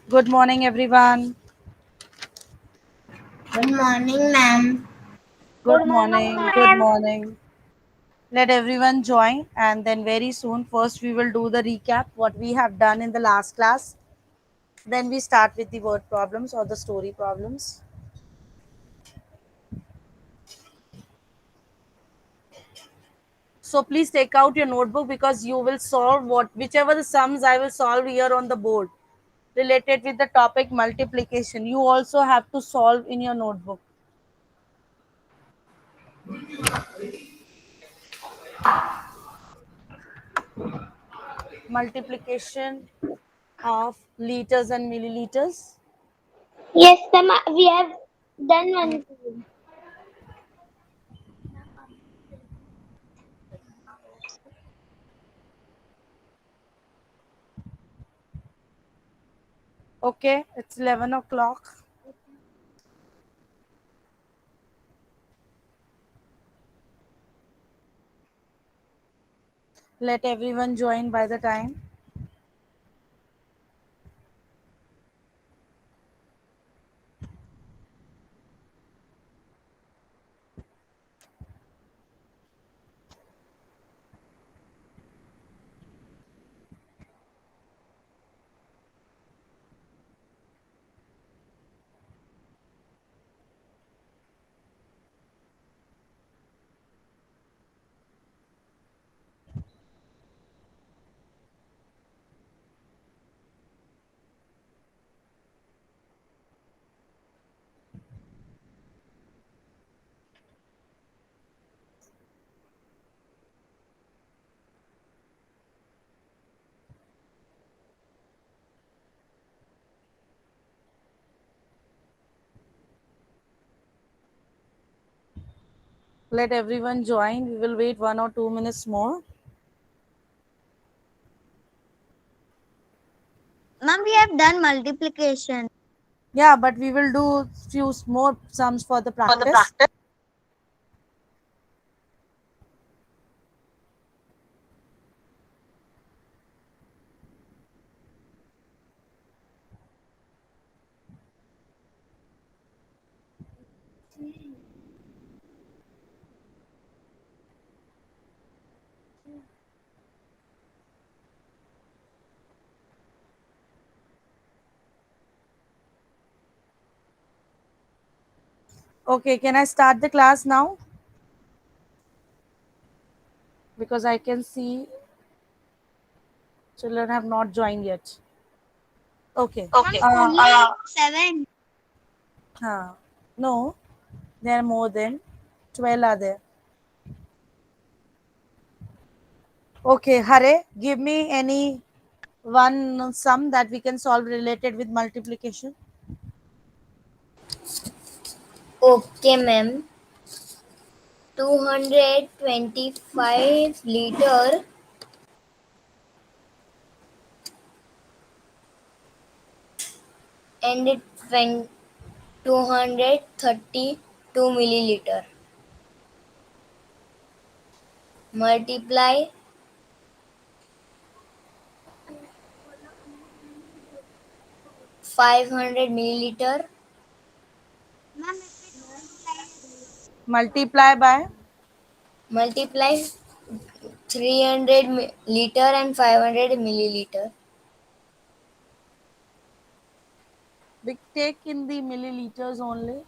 Good morning, everyone. Good morning, ma'am. Good Good morning, morning. Good ma'am. morning. Let everyone join, and then very soon, first, we will do the recap what we have done in the last class. Then we start with the word problems or the story problems. So please take out your notebook because you will solve whichever the sums I will solve here on the board related with the topic multiplication. You also have to solve in your notebook. Multiplication of liters and milliliters. Yes, we have done one thing. Okay, it's 11 o'clock. Let everyone join by the time. Let everyone join. We will wait 1 or 2 minutes more. Ma'am, we have done multiplication. Yeah, but we will do few more sums for the practice. Okay, can I start the class now? Because I can see children have not joined yet. Okay. Ma'am, Okay. Uh, only 7. no, there are more than 12 are there. Okay, Hare, give me any one sum that we can solve related with multiplication. Okay, ma'am. 225 liter and 232 milliliter. Multiply 500 milliliter. Ma'am, if we total like Multiply by Multiply 300 liter and 500 milliliter. we take in the milliliters only.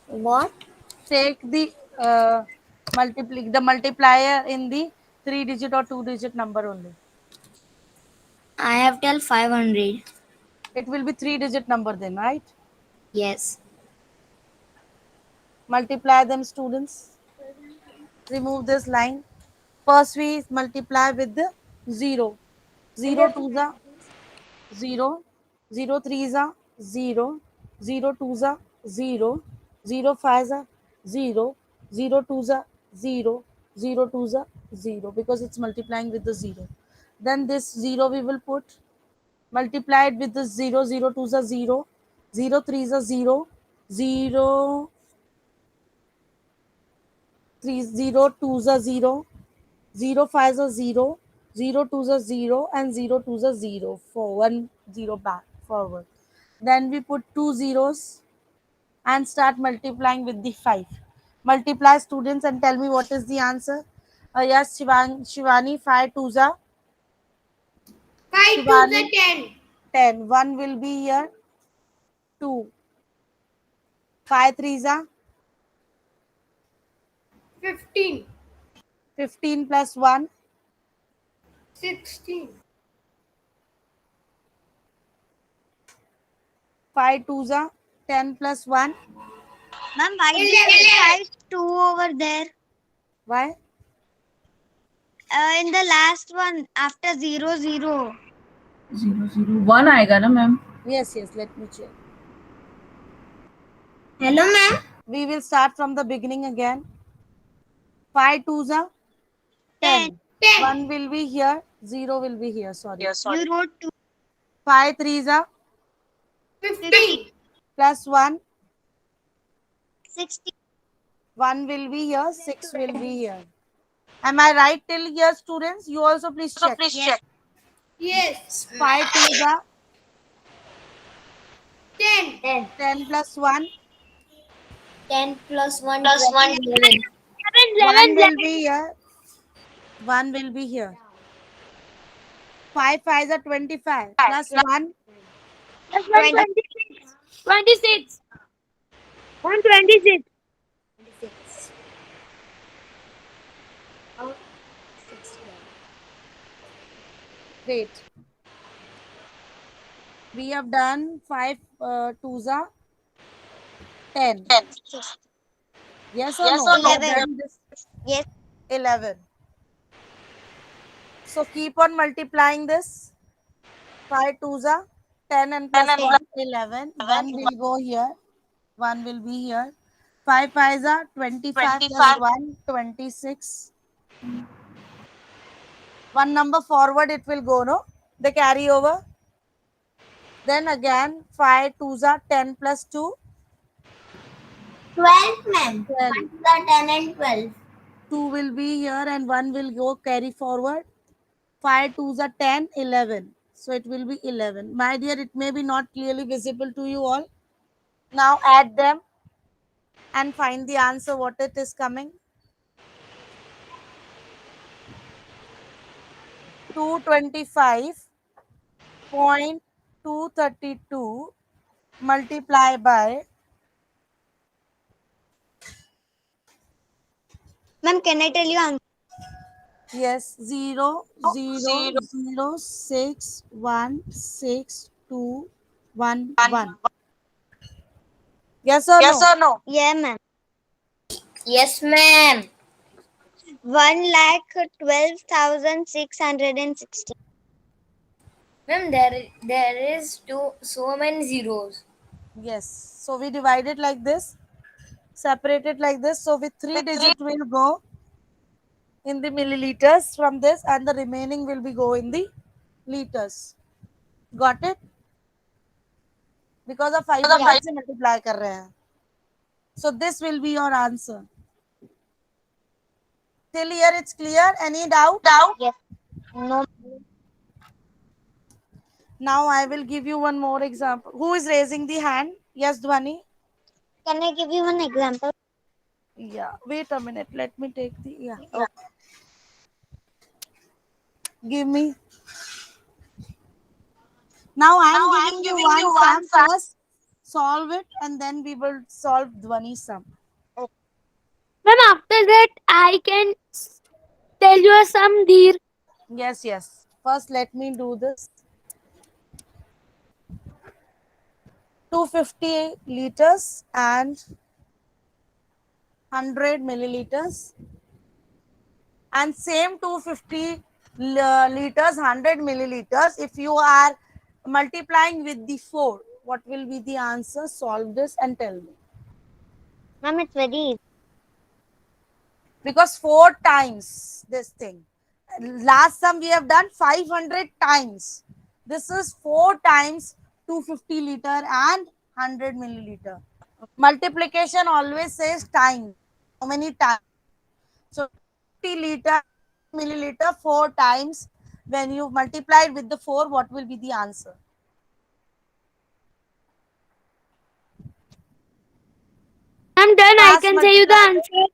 What? Take the multiplier in the 3 digit or 2 digit number only. I have tell 500. It will be 3 digit number then, right? Yes. Multiply them, students. Remove this line. First we multiply with the 0. 0 2 the 0, 0 3 the 0, 0 2 the 0, 0 5 the 0, 0 2 the 0, 0 2 the 0 because it's multiplying with the 0. Then this 0 we will put multiplied with the 0, 0 2 the 0, 0 3 the 0, 0 3 0 2 the 0, 0 5 the 0, 0 to the 0 and 0 to the 0 for 1 0 back forward. Then we put two zeros and start multiplying with the 5. Multiply, students, and tell me what is the answer. Yes, Shivani, 5 to the 5 to the Shivani, 10. 10. 1 will be here, 2. 5 3 the 15. 15 plus 1, 16. 5 2 the 10 plus 1. Ma'am, why did you 11. write 2 over there? Why? In the last one, after 0, 0. 0 0 1 आएगा ना ma'am? Yes, yes, let me check. Hello, ma'am. We will start from the beginning again. 5 2 the 10. 10. 10. 1 will be here, 0 will be here, sorry. You wrote 2. 5 3 the 15. plus 1, 60. 1 will be here, 6 will be here. Am I right till here, students? You also please check. Yes. Yes. 5 2 the 10. 10. 10 plus 1, 10 plus 1 plus 1. 11. 1 will be here, 1 will be here. 5 5 are 25 plus 1, 26. 26. 126. 26. great. We have done 5 2s are 10. Yes or no? We have 11. done this Yes. 11. So keep on multiplying this. 5 2s are 10 and plus 1, 11. 1 will go here. 1 will be here. 5 5s are 25 plus 1, 26. One number forward it will go, no? The carry over. Then again 5 2s are 10 plus 2, 12, ma'am. 12. 1 to the 10 and 12. 2 will be here and 1 will go carry forward. 5 2s are 10, 11. So it will be 11. My dear, it may be not clearly visible to you all. Now add them and find the answer what it is coming. 225.232 multiply by, Ma'am, can I tell you answer? yes, 0 0 0 6 1 6 2 1 1. Yes or no? Yeah, ma'am. Yes, ma'am. 1,12,660. Ma'am, there is so many zeros. Yes. So we divide it like this, separate it like this. So with 3 digit will go in the milliliters from this and the remaining will be go in the liters. Got it? Because of 500 से multiply कर रहे हैं. So this will be your answer. Till here it's clear. Any doubt? Yes. No. Now I will give you one more example. Who is raising the hand? Yes, Dhwani. Can I give you one example? Yeah. Wait a minute. Let me take the Okay. Give me. Now I am giving you one sum first. Solve it and then we will solve Dhwani sum. Ma'am, after that, I can tell you a sum, dear. Yes, yes. First, let me do this. 250 liters and 100 milliliters. And same 250 liters, 100 milliliters. If you are multiplying with the 4, what will be the answer? Solve this and tell me. Ma'am, it's very easy. Because 4 times this thing. Last sum we have done 500 times. This is 4 times 250 liter and 100 milliliter. Multiplication always says time. How many times? So 50 liter milliliter 4 times When you multiply it with the 4, what will be the answer? I'm done. I Fast can say you the multiply.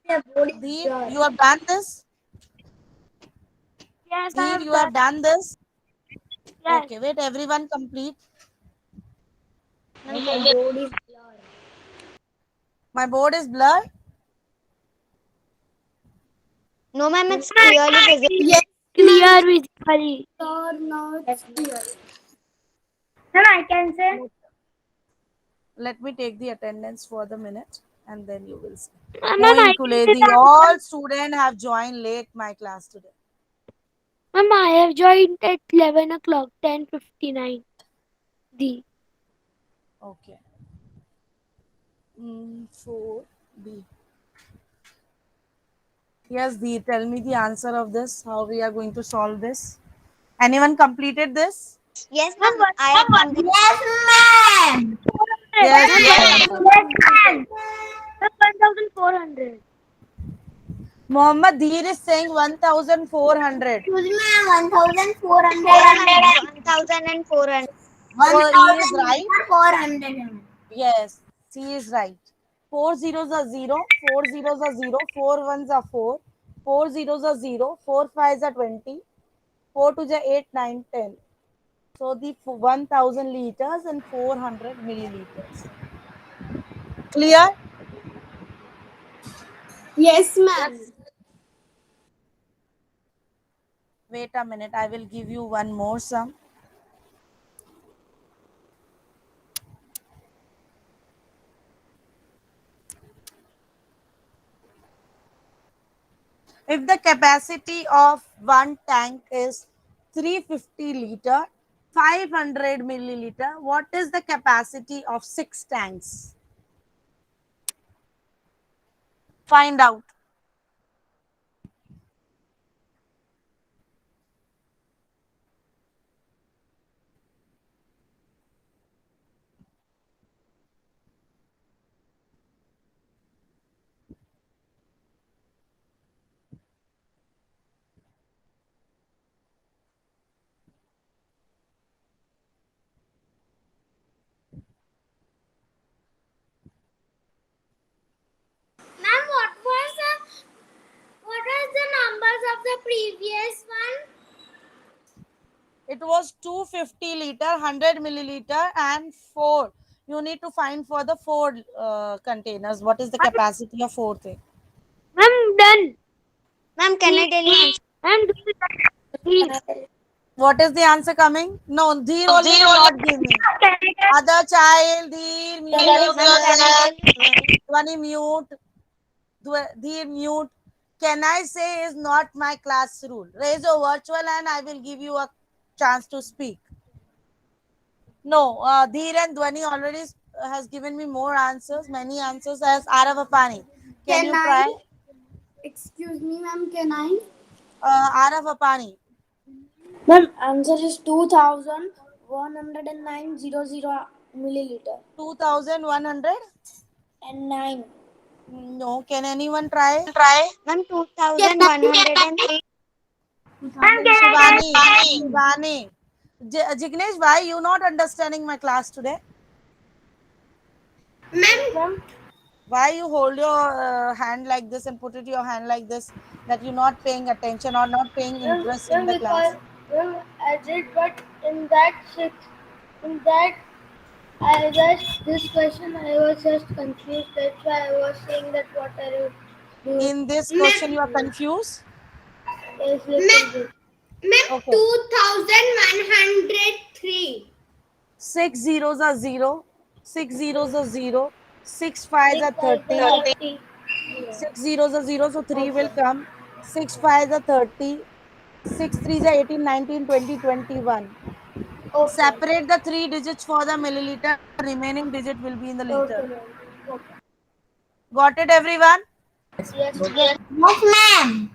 answer. Dheer, you have done this? Yes, I Dheer, have you done. have done this? Yes. Okay, wait, everyone complete. Ma'am, my board is blurred. My board is blurred. No, ma'am, it's clearly visible. Yes, clear visually. Now it's clear. Then I can say. Let me take the attendance for the minute and then you will see. Ma'am, I Moin can say Kuledi, the all answer. students have joined late my class today. Ma'am, I have joined at 11 o'clock, 10:59. The. Okay. 4B. Yes, Dee, tell me the answer of this. How we are going to solve this? Anyone completed this? Yes, Ma'am, ma'am, I have completed. Yes, ma'am. 1,400. Yes, Ma'am, you have done. yes, ma'am. Ma'am, 1,400. Mohammed Dheer is saying 1400. Excuse me, ma'am. 1,400. 1,400. So he is right. 1,400. Yes, he is right. Four zeros are zero, four zeros are zero, four ones are four, four zeros are zero, four fives are 20, four twos are 8, 9, 10. So the 1000 liters and 400 milliliters. Clear? Yes, ma'am. Yes. Wait a minute, I will give you one more sum. If the capacity of one tank is 350 liter, 500 milliliter, what is the capacity of six tanks? Find out. Ma'am, what was the numbers of the previous one? It was 250 liter, 100 milliliter, and four. You need to find for the four containers. What is the capacity of four thing? Ma'am, done. Ma'am, can I tell you? Ma'am, do it. What is the answer coming? No, Dheer only will not give me. Other child, Dheer, mute yourself. Dhwani, mute. Dheer, mute. Can I say is not my class rule? Raise your virtual and I will give you a chance to speak. No, Dheer and Dhwani already has given me more answers, many answers as Aravapani. Can you try? Excuse me, ma'am, can I? Aravapani. Ma'am, answer is 2,109.00 milliliter. 2100? And 9. No, can anyone try? Ma'am, 2,103. Ma'am, can I Shivani. Shivani. Jignesh, why you not understanding my class today? Ma'am, Why you hold your hand like this and put it your hand like this that you're not paying attention or not paying interest in the class? I did, but in that, I just, this question, I was just confused. That's why I was saying that what are you doing? In this question, you are confused. Yes, little bit. Ma'am, Okay. 2,103. Six zeros are zero. Six zeros are zero. Six fives are 30. 30. Six zeros are zero, so three will come. Six fives are 30. Six threes are 18, 19, 20, 21. Okay. Separate the three digits for the milliliter. Remaining digit will be in the liter. Okay, ma'am. Okay. Got it, everyone? Yes. Yes, ma'am.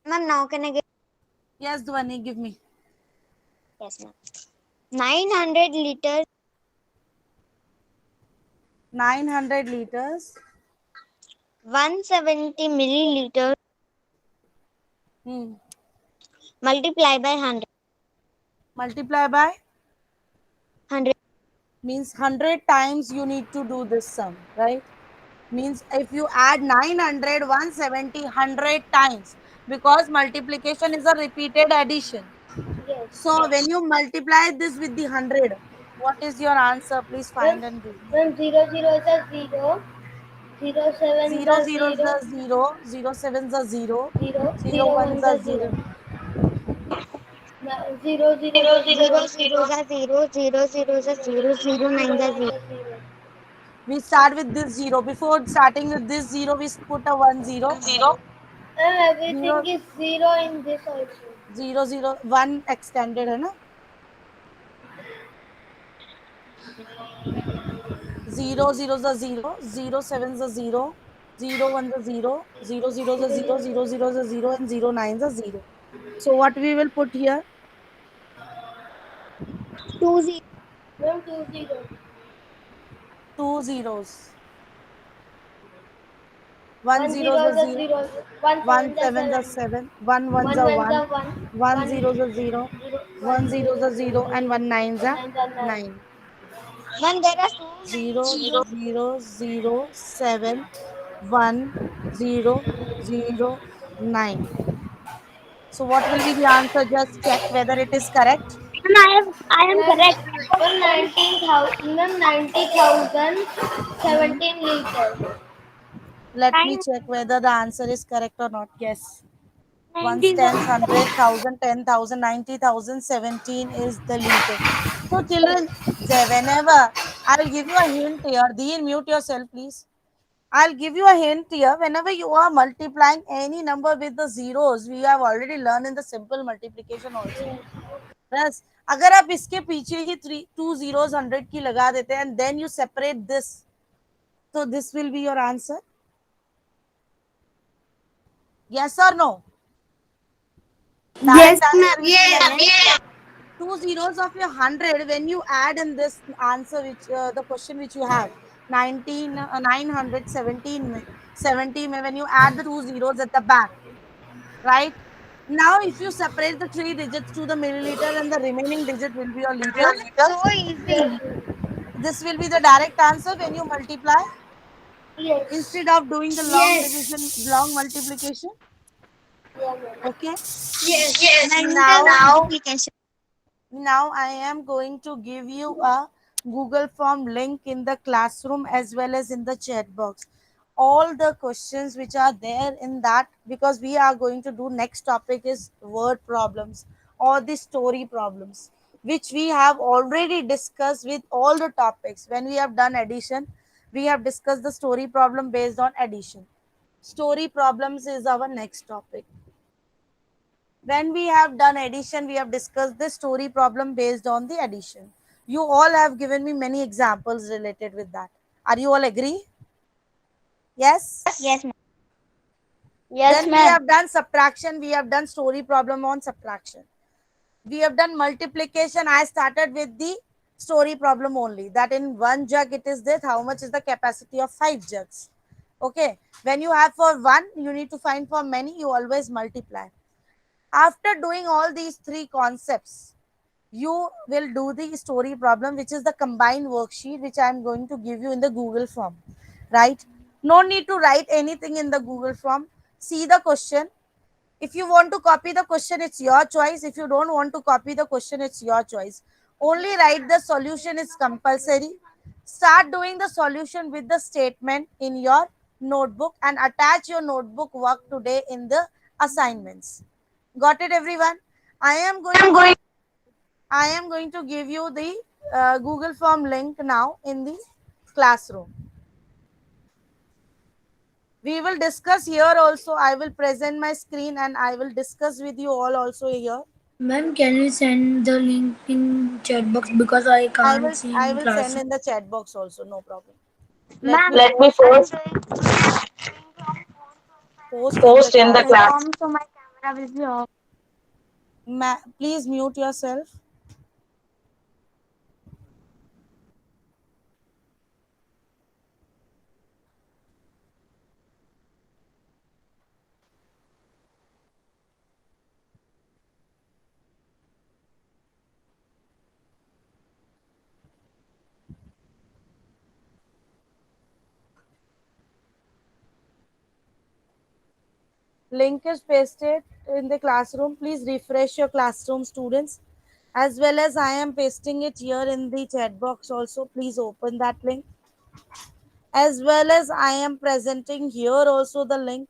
Ma'am, now can I get? Yes, Dhwani, give me. Yes, ma'am. 900 liters, 900 liters. 170 milliliters, Hmm. Multiply by 100. Multiply by 100. means 100 times you need to do this sum, right? Means if you add 900, 170, 100 times, because multiplication is a repeated addition. Yes. So when you multiply this with the 100, what is your answer? Please When find and give me. when 0 0 is a 0, 0 7 is 0 a 0 is 0, the 0, 0 7 is the 0, 0 0 0 1 1 is is the a 0. 0. 0 0 is Zero a zero 0, zeros are zero. Zero zeros are zero. Zero 0 nines are 9 zero. is a 0. We start with this 0. Before starting with this 0, we put a 1 0. And 0 everything is 0 in this also. 0 0 1 extended है ना. 0 0 is a 0, 0 7 is a 0, 0 1 is a 0, 0 0 is a 0 0, 0 0 0 is a 0, and 0 9 is a 0. So what we will put here? Two zero. Then 2 0. Two zeros. One 1 zero is 0 a is a 0, 0. 1 one 7 is a seven is a 7. 7, one one is 1 a 1 is a 1, 1. one 1 zero is a 0, 0 1 one 0 zero is a is a 0. 0, and one nine is 1 a 9 is a 9. 9. When there are so many 0 zeros. 0 0 7 1 0 0 9. So what will be the answer? Just check whether it is correct. And I am Then correct. then 19,000 then 90,000 Mhm. 17 liters. Let me Nine check whether the answer is correct or not. Yes. Once 90s. tens, 100,000, 10,000, 90,000, 17 is the liter. So children, whenever I'll give you a hint here, Dean, mute yourself, please. I'll give you a hint here. Whenever you are multiplying any number with the zeros, we have already learned in the simple multiplication also. Yes. अगर आप इसके पीछे ही three two zeros 100 की लगा देते हैं and then you separate this, so this will be your answer. Yes or no? Direct Yes, ma'am. answer will be yes. Two zeros of your 100 when you add in this answer, which the question which you have 19 917 mein, 70 mein, when you add the two zeros at the back, right? Now if you separate the three digits to the milliliter and the remaining digit will be your liter, So Yes. easy. this will be the direct answer when you multiply Yes. instead of doing the long Yes. division, long multiplication. Yeah, ma'am. Okay. Yes. Mental Now multiplication. Now I am going to give you a Google Form link in the classroom as well as in the chat box. All the questions which are there in that, because we are going to do next topic is word problems or the story problems, which we have already discussed with all the topics. When we have done addition, we have discussed the story problem based on addition. Story problems is our next topic. When we have done addition, we have discussed the story problem based on the addition. You all have given me many examples related with that. Are you all agree? Yes. Yes, ma'am. Yes, Then we ma'am. have done subtraction. We have done story problem on subtraction. We have done multiplication. I started with the story problem only. That in one jug it is this. How much is the capacity of 5 jugs? Okay. When you have for one, you need to find for many. You always multiply. After doing all these three concepts, you will do the story problem, which is the combined worksheet, which I am going to give you in the Google form, right? No need to write anything in the Google form. See the question. If you want to copy the question, it's your choice. If you don't want to copy the question, it's your choice. Only write the solution is compulsory. Start doing the solution with the statement in your notebook and attach your notebook work today in the assignments. Got it, everyone? I am going to give you the Google Form link now in the classroom. We will discuss here also. I will present my screen and I will discuss with you all also here. Ma'am, can you send the link in chat box because I can't see I in will send classroom? in the chat box also. No problem. Let Ma'am, me first I'm doing from post in the class. platform, so my camera will be off. Please mute yourself. Link is pasted in the classroom. Please refresh your classroom, students. As well as I am pasting it here in the chat box also. Please open that link. As well as I am presenting here also the link,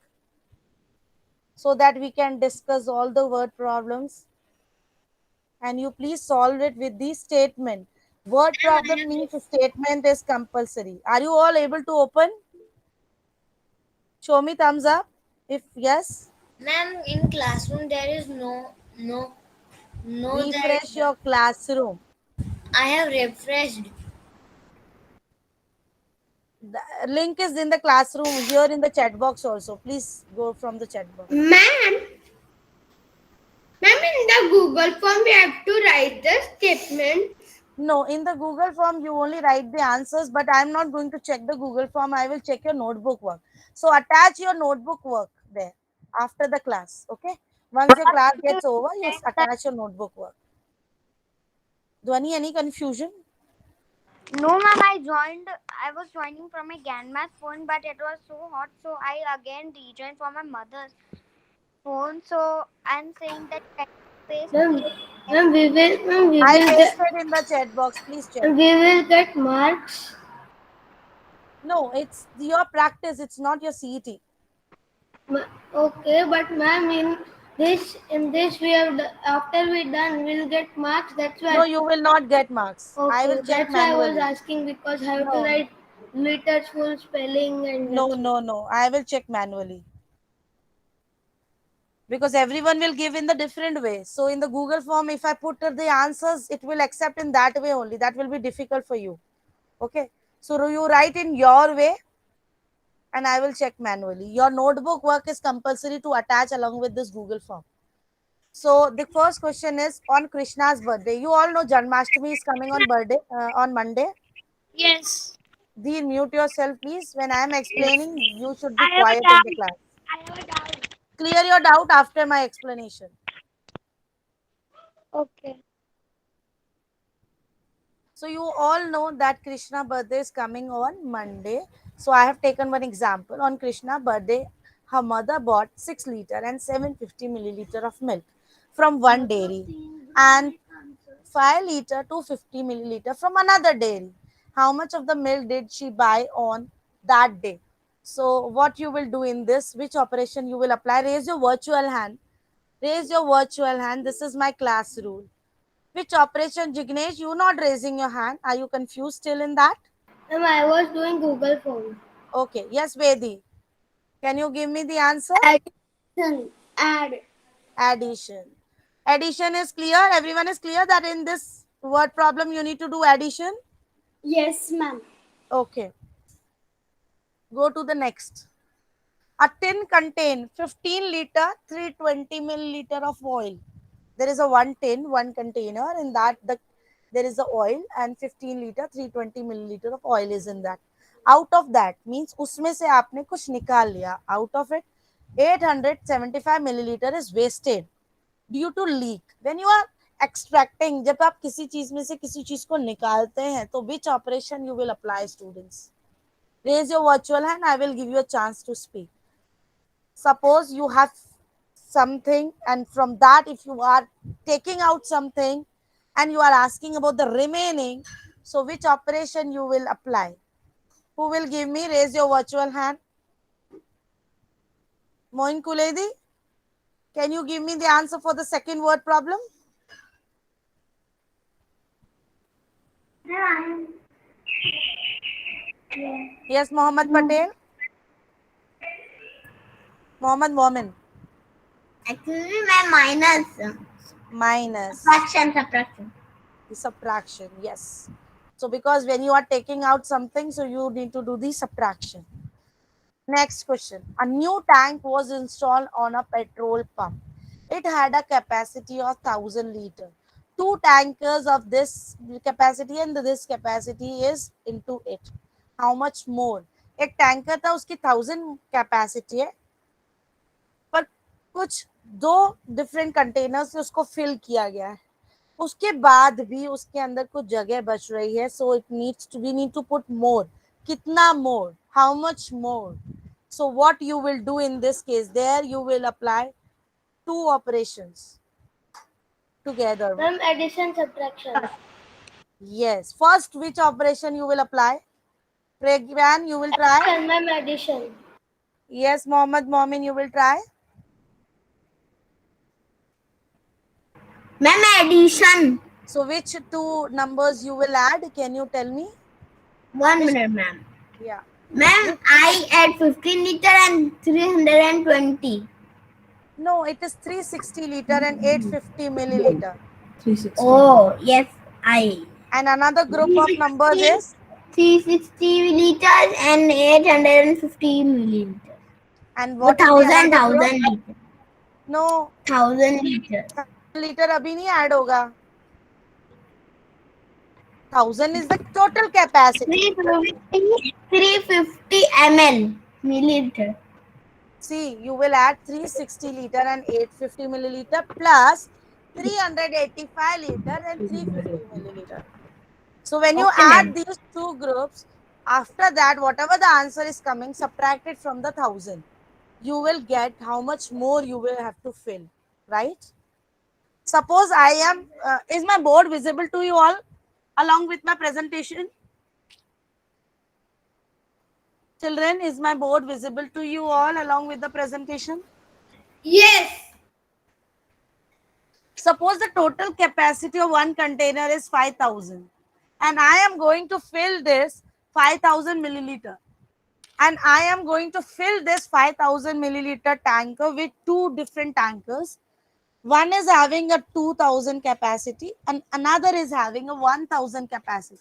so that we can discuss all the word problems. And you please solve it with the statement. Word problem means statement is compulsory. Are you all able to open? Show me thumbs up if yes. Ma'am, in classroom there is no that Refresh your classroom. I have refreshed. The link is in the classroom here in the chat box also. Please go from the chat box. Ma'am, in the Google form we have to write the statement. No, in the Google form you only write the answers, but I am not going to check the Google form. I will check your notebook work. So attach your notebook work there after the class. Okay. Once your class gets over, you attach your notebook work. Dhwani, any confusion? No, ma'am, I was joining from my grandma's phone, but it was so hot, so I again rejoined from my mother's phone. So I'm saying that paste Ma'am, it. we I will get pasted in the chat box. Please check. we will get marks. No, it's your practice. It's not your CET. Okay, but ma'am, in this we have after we done we'll get marks. That's why. No, you will not get marks. I Okay, will check that's why I was manually. asking because I have to No, write letters full spelling and no, that's no, no. I will check manually. Because everyone will give in the different way. So in the Google form, if I put the answers, it will accept in that way only. That will be difficult for you. Okay. So you write in your way and I will check manually. Your notebook work is compulsory to attach along with this Google form. So the first question is on Krishna's birthday. You all know Janmashtami is coming on birthday on Monday. Yes. Dee, mute yourself, please. When I am explaining, you should be I have a quiet in the doubt. class. I have a doubt. Clear your doubt after my explanation. Okay. So you all know that Krishna birthday is coming on Monday. So I have taken one example. On Krishna birthday, her mother bought 6 liter and 750 milliliter of milk from one dairy and 5 liter 250 milliliter from another dairy. How much of the milk did she buy on that day? So what you will do in this, which operation you will apply? Raise your virtual hand. Raise your virtual hand. This is my class rule. Which operation, Jignesh? You not raising your hand. Are you confused still in that? ma'am, I was doing Google form. Okay. Yes, Vedi. Can you give me the answer? Addition. Add. Addition. Addition is clear. Everyone is clear that in this word problem you need to do addition. Yes, ma'am. Okay. Go to the next. A tin contain 15 liter 320 milliliter of oil. There is a one tin, one container. In that there is the oil and 15 liter 320 milliliter of oil is in that. Out of that means उसमें से आपने कुछ निकाल लिया. Out of it 875 milliliter is wasted due to leak. When you are extracting, जब आप किसी चीज में से किसी चीज को निकालते हैं तो which operation you will apply, students? Raise your virtual hand. I will give you a chance to speak. Suppose you have something and from that if you are taking out something and you are asking about the remaining, so which operation you will apply? Who will give me? Raise your virtual hand. Moin Kuledi, can you give me the answer for the second word problem? Yes, Mohammed Patel. Mohammed Momin. Actually, my Minus. subtraction. The subtraction, yes. So because when you are taking out something, so you need to do the subtraction. Next question. A new tank was installed on a petrol pump. It had a capacity of 1000 liter. Two tankers of this capacity and this capacity is into it. How much more? एक tanker था उसकी 1000 capacity है पर कुछ दो different container से उसको fill किया गया है उसके बाद भी उसके अंदर कुछ जगह बच रही है so it needs to we need to put more कितना more how much more So what you will do in this case? There you will apply two operations together. Ma'am, addition, subtraction. Yes. First, which operation you will apply? Pregyan, you will try. Addition, ma'am, addition. Yes, Mohammed Momin, you will try. Ma'am, addition. So which two numbers you will add? Can you tell me? 1 minute, ma'am. Yeah. Ma'am, I add 15 liter and 320. No, it is 360 liter and 850 milliliter. 360. Oh, yes, I. And another group of numbers is 360 liters and 850 milliliters. and what is the 1000 another group? liters. No, 1000 liters. liter अभी नहीं add होगा. 1000 is the total capacity. 350 ml milliliter. See, you will add 360 liter and 850 milliliter plus 385 liter and 350 milliliter. So when you Okay, add ma'am. these two groups, after that, whatever the answer is coming, subtract it from the 1000. You will get how much more you will have to fill, right? Suppose I am, is my board visible to you all along with my presentation? Children, is my board visible to you all along with the presentation? Yes. Suppose the total capacity of one container is 5000 and I am going to fill this 5000 milliliter. And I am going to fill this 5000 milliliter tanker with two different tankers. One is having a 2000 capacity and another is having a 1000 capacity.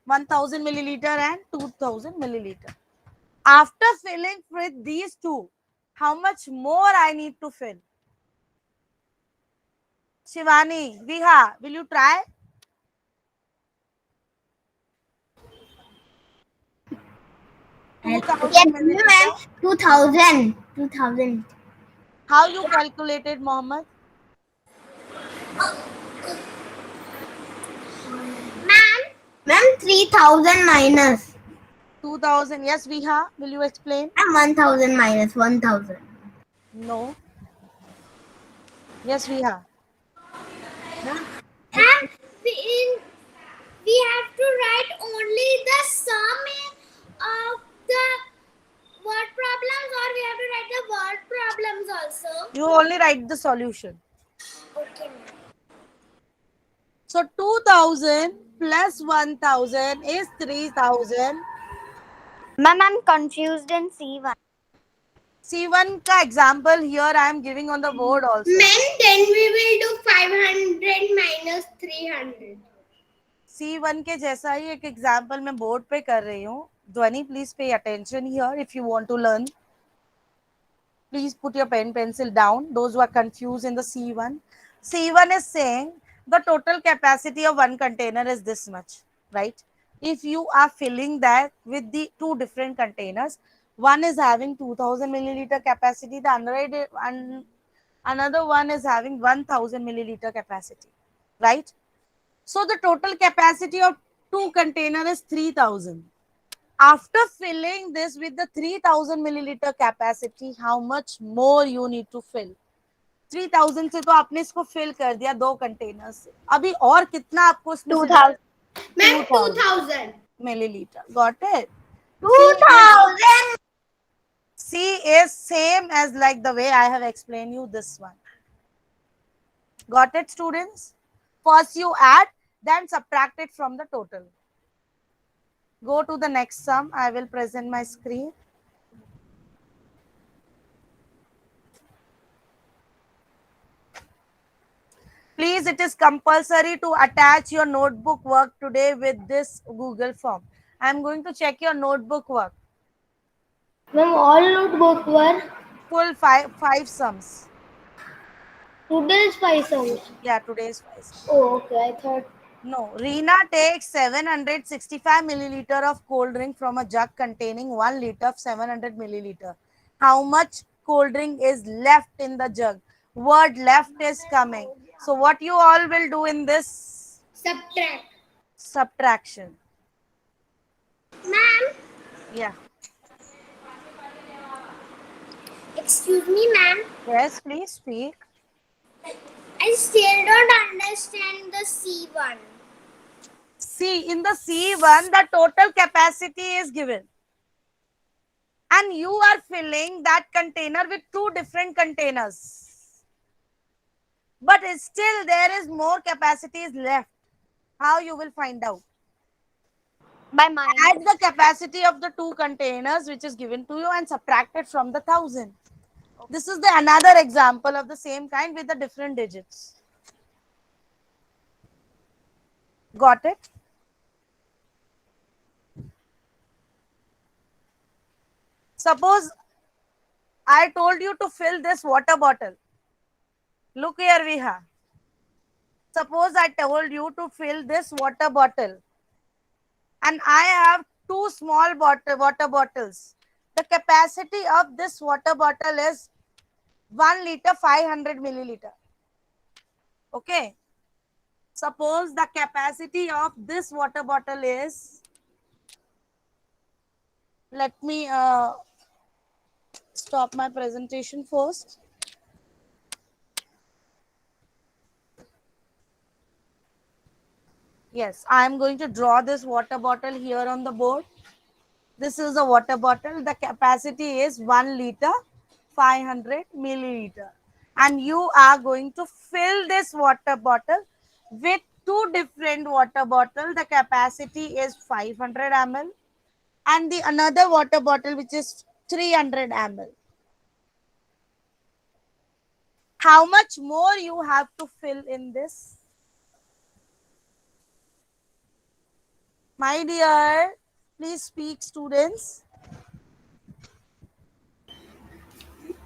1000 milliliter and 2000 milliliter. After filling with these two, how much more I need to fill? Shivani, Viha, will you try? Yes, 2000 ma'am. milliliter. 2000. 2000. How you calculated, Mohammed? Ma'am, 3000 minus. 2000. Yes, Viha, will you explain? And 1000 minus 1000. No. Yes, Viha. And we have to write only the sum of the word problems, or we have to write the word problems also. You only write the solution. Okay. So 2000 plus 1000 is 3000. Ma'am, I'm confused in C1. C1 का example here I am giving on the board also. Then we will do 500 minus 300. C1 के जैसा ही एक example मैं board पे कर रही हूँ. ध्वनि, please pay attention here if you want to learn. Please put your pen pencil down. Those who are confused in the C1. C1 is saying the total capacity of one container is this much, right? If you are filling that with the two different containers, one is having 2000 milliliter capacity, the another one is having 1000 milliliter capacity, right? So the total capacity of two container is 3000. After filling this with the 3000 milliliter capacity, how much more you need to fill? 3000 से तो आपने इसको fill कर दिया दो container से. अभी और कितना आपको इसमें 2000. Ma'am, 2000. milliliter. Got it? 2000. C is same as like the way I have explained you this one. Got it, students? First you add, then subtract it from the total. Go to the next sum. I will present my screen. Please, it is compulsory to attach your notebook work today with this Google form. I am going to check your notebook work. Ma'am, all notebook were Full five sums. today's 5 sums. Yeah, today's 5 sums. Oh, okay. I thought. No, Reena takes 765 milliliter of cold drink from a jug containing 1 liter of 700 milliliter. How much cold drink is left in the jug? Word left is coming. So what you all will do in this? Subtract. Subtraction. Ma'am, Yeah. Excuse me, ma'am. Yes, please speak. I still don't understand the C1. See, in the C1, the total capacity is given. And you are filling that container with two different containers. But still, there is more capacities left. How you will find out? By minus. Add the capacity of the two containers which is given to you and subtract it from the 1000. This is the another example of the same kind with the different digits. Got it? Suppose I told you to fill this water bottle. Look here, Viha. Suppose I told you to fill this water bottle and I have two small water bottles. The capacity of this water bottle is 1 liter 500 milliliter. Okay. Suppose the capacity of this water bottle is, let me stop my presentation first. Yes, I am going to draw this water bottle here on the board. This is a water bottle. The capacity is 1 liter 500 milliliter. And you are going to fill this water bottle with two different water bottles. The capacity is 500 ml and the another water bottle which is 300 ml. How much more you have to fill in this? My dear, please speak, students.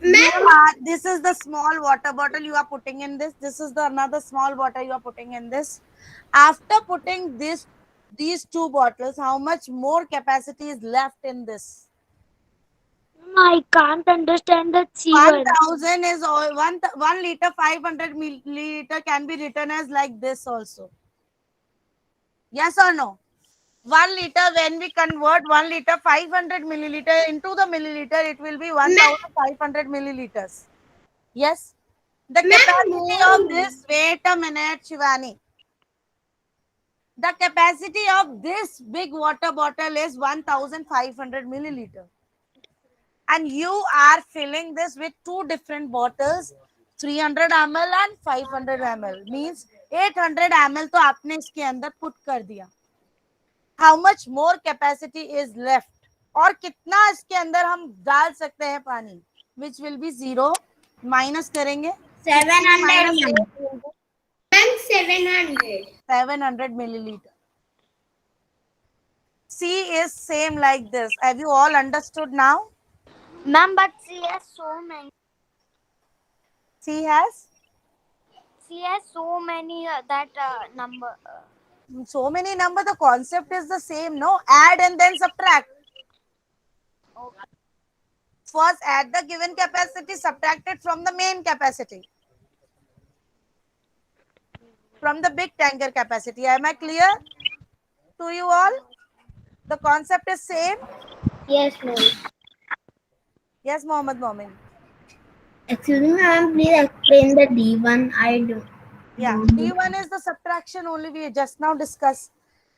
This is the small water bottle you are putting in this. This is the another small water you are putting in this. After putting these two bottles, how much more capacity is left in this? I can't understand the C1. 1000 is all 1 liter 500 milliliter can be written as like this also. Yes or no? 1 liter, when we convert 1 liter 500 milliliter into the milliliter, it will be 1500 milliliters. Yes. The capacity of this, wait a minute, Shivani. The capacity of this big water bottle is 1500 milliliter. And you are filling this with two different bottles, 300 ml and 500 ml. Means 800 ml तो आपने इसके अंदर put कर दिया. How much more capacity is left? और कितना इसके अंदर हम डाल सकते हैं पानी? Which will be 0. Minus करेंगे. 700. Ma'am, 700. 700 milliliter. C is same like this. Have you all understood now? Ma'am, but C has so many. C has C has so many that number. so many number. The concept is the same, no? Add and then subtract. Okay. First add the given capacity, subtract it from the main capacity. From the big tanker capacity. Am I clear to you all? The concept is same? Yes, ma'am. Yes, Mohammed Momin. Excuse me, ma'am. Please explain the D1. I do. Yeah, D1 is the subtraction only we just now discussed.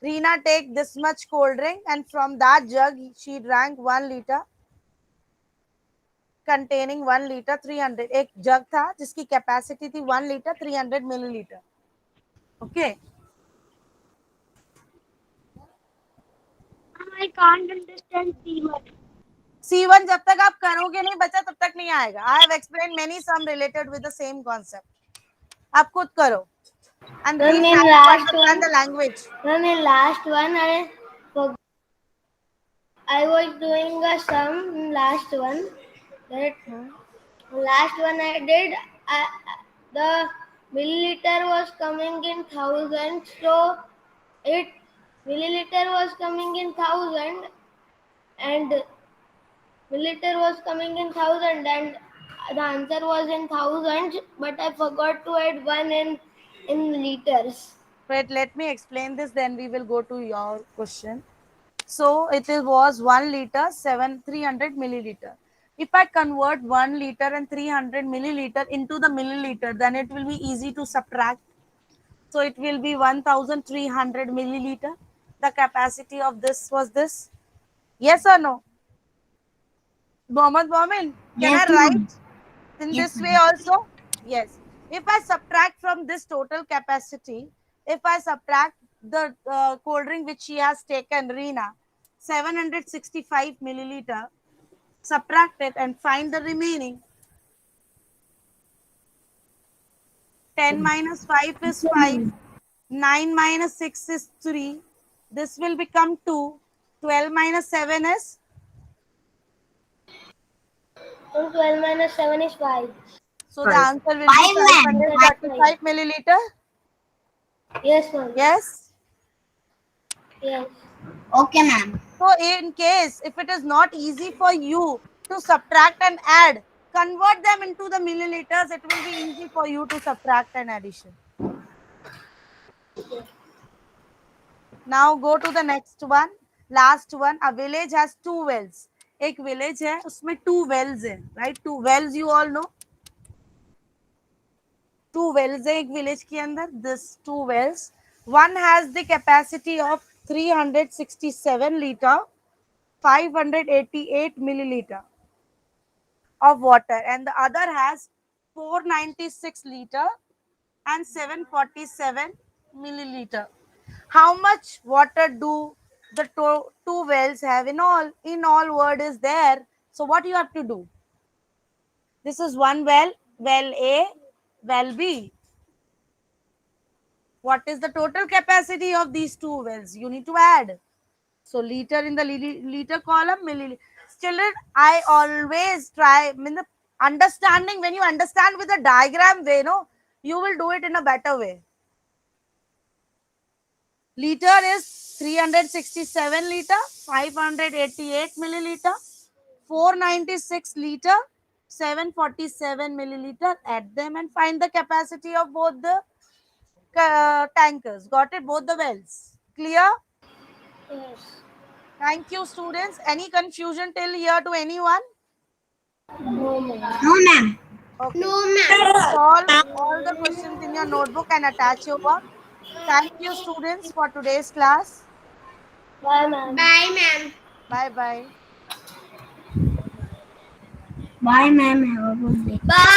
Reena take this much cold drink and from that jug she drank 1 liter containing 1 liter 300. एक जग था जिसकी capacity थी 1 liter 300 milliliter. Okay. I can't understand C1. C1 जब तक आप करोगे नहीं बच्चा तब तक नहीं आएगा. I have explained many sum related with the same concept. आप खुद करो. And Ma'am, please in try to last understand one- the language. Ma'am, in last one, I was doing a sum in last one. That last one I did, the milliliter was coming in 1000, so it milliliter was coming in 1000 and milliliter was coming in 1000 and the answer was in thousands, but I forgot to add one in liters. Wait, let me explain this, then we will go to your question. So it was 1 liter 300 milliliter. If I convert 1 liter and 300 milliliter into the milliliter, then it will be easy to subtract. So it will be 1300 milliliter. The capacity of this was this. Yes or no? Mohammed Momin, can I Yes, ma'am. write in Yes, this way ma'am. also? Yes. If I subtract from this total capacity, if I subtract the cold drink which she has taken, Reena, 765 milliliter, subtract it and find the remaining. 10 minus 5 is 5. 9 minus 6 is 3. This will become 2. 12 minus 7 is? And 12 minus 7 is 5. So the Right. answer will be 5, ma'am. 535 milliliter. Yes, ma'am. Yes. Yes. Okay, ma'am. So in case if it is not easy for you to subtract and add, convert them into the milliliters. It will be easy for you to subtract and addition. Now go to the next one. Last one. A village has 2 wells. एक village है उसमें 2 wells हैं, right? 2 wells you all know. 2 wells है एक village के अंदर. This 2 wells. One has the capacity of 367 liter, 588 milliliter of water, and the other has 496 liter and 747 milliliter. How much water do the two wells have in all? In all word is there. So what you have to do? This is one well, well A, well B. What is the total capacity of these 2 wells? You need to add. So liter in the liter column, milliliter. Children, I always try, understanding, when you understand with a diagram way, no, you will do it in a better way. Liter is 367 liter, 588 milliliter, 496 liter, 747 milliliter. Add them and find the capacity of both the tankers. Got it? Both the wells. Clear? Yes. Thank you, students. Any confusion till here to anyone? No, ma'am. No, ma'am. Okay. No, ma'am. Solve all the questions in your notebook and attach your work. Thank you, students, for today's class. Bye, ma'am. Bye, ma'am. Bye-bye. Bye, ma'am. Have a good day. Bye.